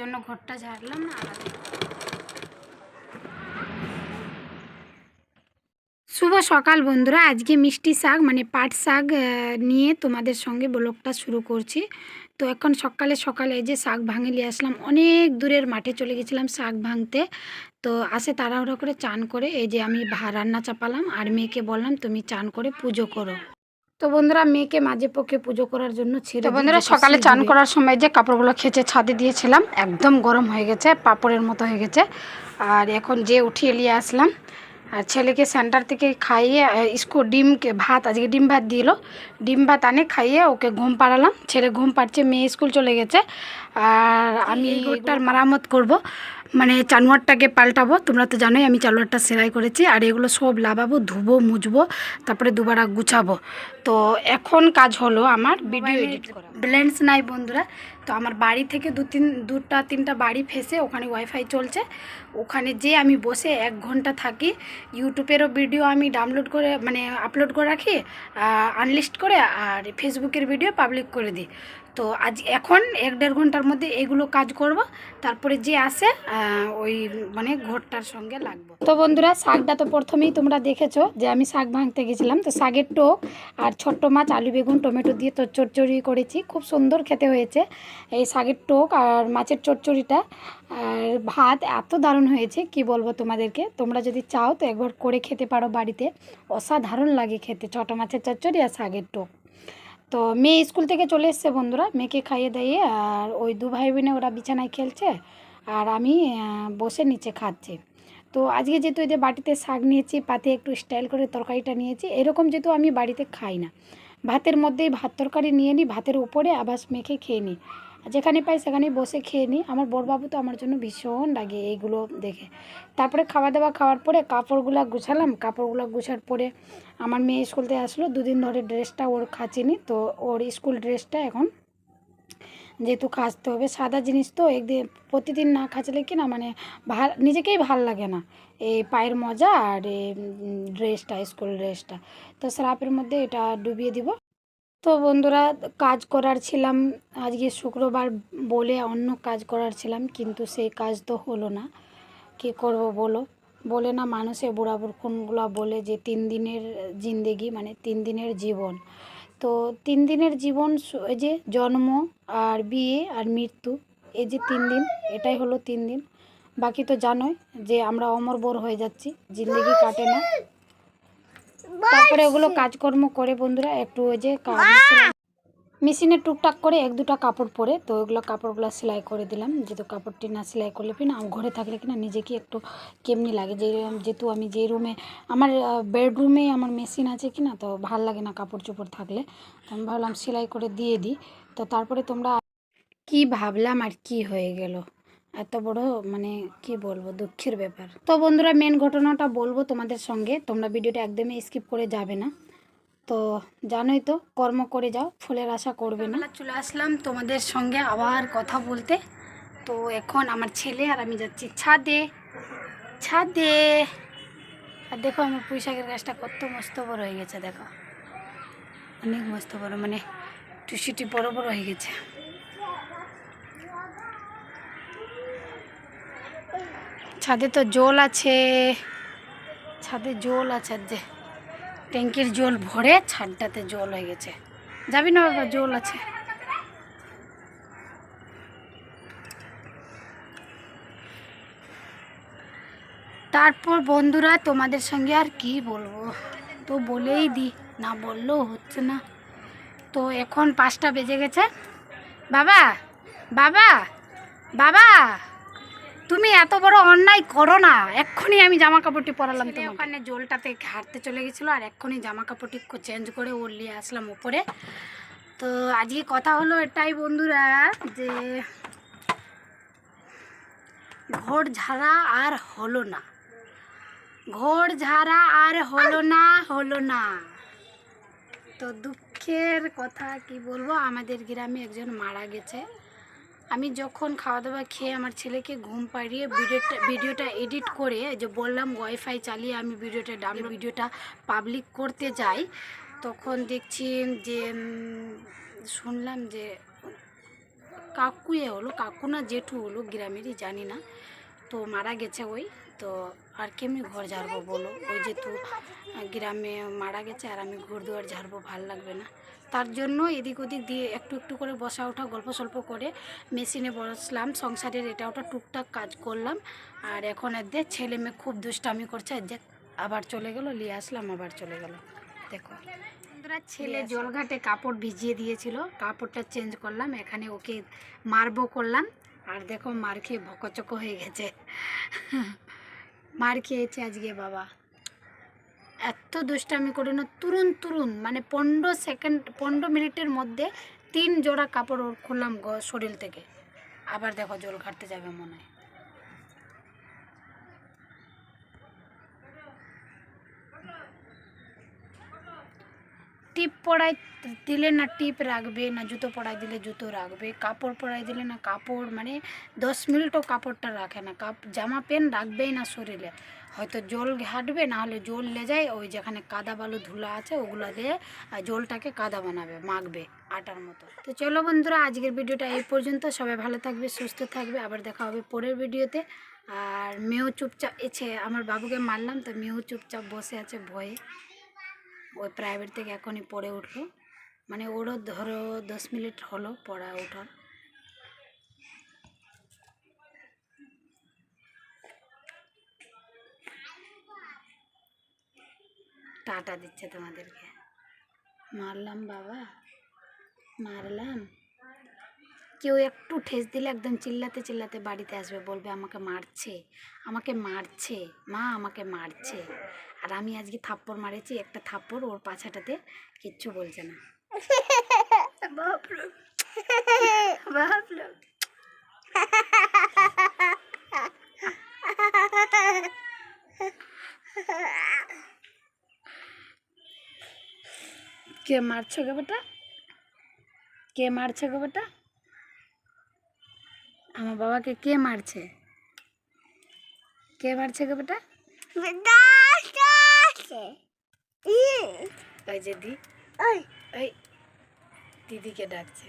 জন্য ঘরটা ঝাড়লাম না। শুভ সকাল বন্ধুরা, আজকে মিষ্টি শাক মানে পাট শাক নিয়ে তোমাদের সঙ্গে ব্লগটা শুরু করছি। তো এখন সকালে সকালে এই যে শাক ভাঙে নিয়ে আসলাম, অনেক দূরের মাঠে চলে গেছিলাম শাক ভাঙতে। তো আসে তাড়াহুড়ো করে চান করে এই যে আমি রান্না চাপালাম, আর মেয়েকে বললাম তুমি চান করে পুজো করো। তো বন্ধুরা মেয়েকে মাঝে পক্ষে পুজো করার জন্য ছেড়ে। তো বন্ধুরা সকালে চান করার সময় যে কাপড়গুলো খেঁচে ছাদে দিয়েছিলাম একদম গরম হয়ে গেছে, পাপড়ের মতো হয়ে গেছে। আর এখন যে উঠিয়ে নিয়ে আসলাম, আর ছেলেকে সেন্টার থেকে খাইয়ে ডিমকে ভাত, আজকে ডিম ভাত দিল, ডিম ভাত আনে খাইয়ে ওকে ঘুম পাড়ালাম। ছেলে ঘুম পাড়ছে, মেয়ে স্কুল চলে গেছে। আর আমি এই ঘরটার মেরামত করব, মানে চানোয়ারটাকে পাল্টাবো। তোমরা তো জানোই আমি চানোয়ারটা সেলাই করেছি, আর এগুলো সব লাগাবো, ধুবো, মুছবো, তারপরে দুবার গুছাবো। তো এখন কাজ হলো আমার ভিডিও এডিট করা। ব্যালেন্স নাই বন্ধুরা, তো আমার বাড়ি থেকে দুটা তিনটা বাড়ি ফেসে ওখানে ওয়াইফাই চলছে, ওখানে যে আমি বসে 1 ঘন্টা থাকি। ইউটিউবেরও ভিডিও আমি ডাউনলোড করে মানে আপলোড করে রাখি আনলিস্ট করে, আর ফেসবুকের ভিডিও পাবলিক করে দিই। তো আজ এখন 1-1.5 ঘন্টার মধ্যে এগুলো কাজ করব, তারপরে যে আসে ওই মানে ঘরটার সঙ্গে লাগবো। তো বন্ধুরা শাকটা তো প্রথমেই তোমরা দেখেছো যে আমি শাক ভাঙতে গেছিলাম। তো শাকের টোক আর ছোট্ট মাছ, আলু, বেগুন, টমেটো দিয়ে তো চচ্চড়ি করেছি, খুব সুন্দর খেতে হয়েছে এই শাকের টোক আর মাছের চচ্চড়িটা। আর ভাত এত দারুণ হয়েছে কি বলবো তোমাদেরকে, তোমরা যদি চাও তো একবার করে খেতে পারো বাড়িতে, অসাধারণ লাগে খেতে ছোটো মাছের চচ্চড়ি আর শাকের টোক। তো মেয়ে স্কুল থেকে চলে এসছে বন্ধুরা, মেয়েকে খাইয়ে দাইয়ে আর ওই 2 ভাই বোনে ওরা বিছানায় খেলছে, আর আমি বসে নিচে খাচ্ছি। তো আজকে যেহেতু এই যে বাটিতে শাক নিয়েছি, পাতে একটু স্টাইল করে তরকারিটা নিয়েছি, এরকম যেহেতু আমি বাড়িতে খাই না, ভাতের মধ্যেই ভাত তরকারি নিয়ে নিই, ভাতের উপরে আবাস মেখে খেয়ে নিই, যেখানে পাই সেখানেই বসে খেয়ে নিই। আমার বড়বাবু তো আমার জন্য ভীষণ লাগে এইগুলো দেখে। তারপরে খাওয়া দাওয়া খাওয়ার পরে কাপড়গুলো গুছালাম, কাপড়গুলো গুছার পরে আমার মেয়ে স্কুল থেকে আসলো, 2 দিন ধরে ড্রেসটা ওর খাচিনি, তো ওর স্কুল ড্রেসটা এখন যেহেতু কাচতে হবে, সাদা জিনিস তো একদিন প্রতিদিন না কাচলে কি না মানে নিজেকেই ভাল লাগে না, এই পায়ের মজা আর এই ড্রেসটা, স্কুল ড্রেসটা। তো স্রাপের মধ্যে এটা ডুবিয়ে দিব। তো বন্ধুরা কাজ করার ছিলাম, আজকে শুক্রবার বলে অন্য কাজ করার ছিলাম, কিন্তু সেই কাজ তো হলো না। কী করব বলো, বলে না মানুষে বুড়াবুড়খুনগুলো বলে যে 3 দিনের জিন্দেগি মানে 3 দিনের জীবন। তো 3 দিনের জীবন এই যে জন্ম আর বিয়ে আর মৃত্যু, এই যে 3 দিন, এটাই হলো 3 দিন। বাকি তো জানোই যে আমরা অমর হয়ে যাচ্ছি, জিন্দেগি কাটে না। তারপরে ওগুলো কাজকর্ম করে বন্ধুরা একটু ওই যে মেশিনে টুকটাক করে 1-2টা কাপড় পরে, তো ওইগুলো কাপড়গুলো সেলাই করে দিলাম। যেহেতু কাপড়টি না সেলাই করলে কিনা ঘরে থাকলে কিনা নিজেকে একটু কেমনি লাগে, যেহেতু আমি যে রুমে আমার বেডরুমে আমার মেশিন আছে কিনা, তো ভাল লাগে না কাপড় চোপড় থাকলে, তো আমি ভাবলাম সেলাই করে দিয়ে দিই। তো তারপরে তোমরা কি ভাবলাম আর কি হয়ে গেল, এত বড় মানে কি বলবো দুঃখের ব্যাপার। তো বন্ধুরা মেন ঘটনাটা বলবো তোমাদের সঙ্গে, তোমরা ভিডিওটা একদমই স্কিপ করে যাবে না। তো জানোই তো কর্ম করে যাও, ফুলের আশা করবে না। চলে আসলাম তোমাদের সঙ্গে আবার কথা বলতে। তো এখন আমার ছেলে আর আমি যাচ্ছি ছাদে। ছাদে আর দেখো আমার পুঁই শাকের গাছটা কত মস্ত বড় হয়ে গেছে, দেখো অনেক মস্ত বড়, মানে টুসিটি বড় বড় হয়ে গেছে। ছাদে তো জল আছে, ছাদে জল আছে, যে ট্যাঙ্কির জল ভরে ছাদটাতে জল হয়ে গেছে। যাবি না বাবা, জল আছে। তারপর বন্ধুরা তোমাদের সঙ্গে আর কি বলবো, তো বলেই দি, না বললেও হচ্ছে না। তো এখন 5টা বেজে গেছে। বাবা বাবা বাবা, তুমি এত বড় অন্যায় করো না, এক্ষুনি আমি জামা কাপড়টি পরালাম, তুমি ওখানে জলটাতে হাঁটতে চলে গেছিলো, আর এক্ষুনি জামা কাপড়টি চেঞ্জ করে ওর নিয়ে আসলাম উপরে। তো আজকে কথা হলো এটাই বন্ধুরা, যে ঘর ঝাড়া আর হলো না, ঘর ঝাড়া আর হলো না। তো দুঃখের কথা কি বলবো, আমাদের গ্রামে একজন মারা গেছে। আমি যখন খাওয়া দাওয়া খেয়ে আমার ছেলেকে ঘুম পাড়িয়ে ভিডিওটা এডিট করে, যে বললাম ওয়াইফাই চালিয়ে আমি ভিডিওটা পাবলিক করতে যাই, তখন দেখছি যে শুনলাম যে কাকুয়ে হলো, কাকু না জেঠু হলো, গ্রামেরই জানি না। তো মারা গেছে ওই, তো আর কেমনি ঘর ঝাড়বো বলো, ওই যেহেতু গ্রামে মারা গেছে আর আমি ঘর দুয়ার ঝাড়বো, ভাল লাগবে না। তার জন্য এদিক ওদিক দিয়ে একটু একটু করে বসা ওঠা গল্প সল্প করে মেশিনে বসলাম, সংসারের এটা ওটা টুকটাক কাজ করলাম। আর এখন এদের ছেলে মেয়ে খুব দুষ্টামি করছে, এদের আবার চলে গেল, নিয়ে আসলাম আবার চলে গেল। দেখো বন্ধুরা, ছেলে জলঘাটে কাপড় ভিজিয়ে দিয়েছিল, কাপড়টা চেঞ্জ করলাম, এখানে ওকে মারবো করলাম। আর দেখো মার খেয়ে ভকচকো হয়ে গেছে। মার খেয়েছে আজকে বাবা, এত দুষ্টামি করে না, তুরুন তুরুন মানে 15 মিনিটের মধ্যে 3 জোড়া কাপড় ওর খুললাম শরীর থেকে। আবার দেখো জল ঘাটতে যাবে মনে হয়। টিপ পরাই দিলে না টিপ রাখবে, না জুতো পরাই দিলে জুতো রাখবে, কাপড় পরাই দিলে না কাপড়, মানে 10 মিনিটও কাপড়টা রাখে না, জামা প্যান্ট রাখবেই না শরীরে। হয়তো জল ঘাটবে, না হলে জল লে যায় ওই যেখানে কাদা বালু ধুলা আছে ওগুলো দিয়ে জলটাকে কাদা বানাবে, মাখবে আটার মতো। তো চলো বন্ধুরা, আজকের ভিডিওটা এই পর্যন্ত। সবাই ভালো থাকবে, সুস্থ থাকবে, আবার দেখা হবে পরের ভিডিওতে। আর মেয়েও চুপচাপ আমার বাবুকে মারলাম, তো মেয়েও চুপচাপ বসে আছে ভয়ে। ওই প্রাইভেট থেকে এখনই পড়ে উঠলো, মানে ওরও ধরো 10 মিনিট হলো পড়া ওঠার। টাটা দিচ্ছে তোমাদেরকে। মারলাম বাবা, মারলাম। কেউ একটু ঠেস দিলে একদম চিল্লাতে চিল্লাতে বাড়িতে আসবে, বলবে আমাকে মারছে, আমাকে মারছে, মা আমাকে মারছে। আর আমি আজকে থাপ্পড় মারেছি, একটা থাপ্পড় ওর পাছাটাতে, কিচ্ছু বলছে না। বাপরে বাপরে। কে মারছে গো বেটা, কে মারছে গো বেটা, আমার বাবাকে কে মারছে, কে মারছে গো বেটা? ওই যে দি, ওই দিদিকে ডাকছে।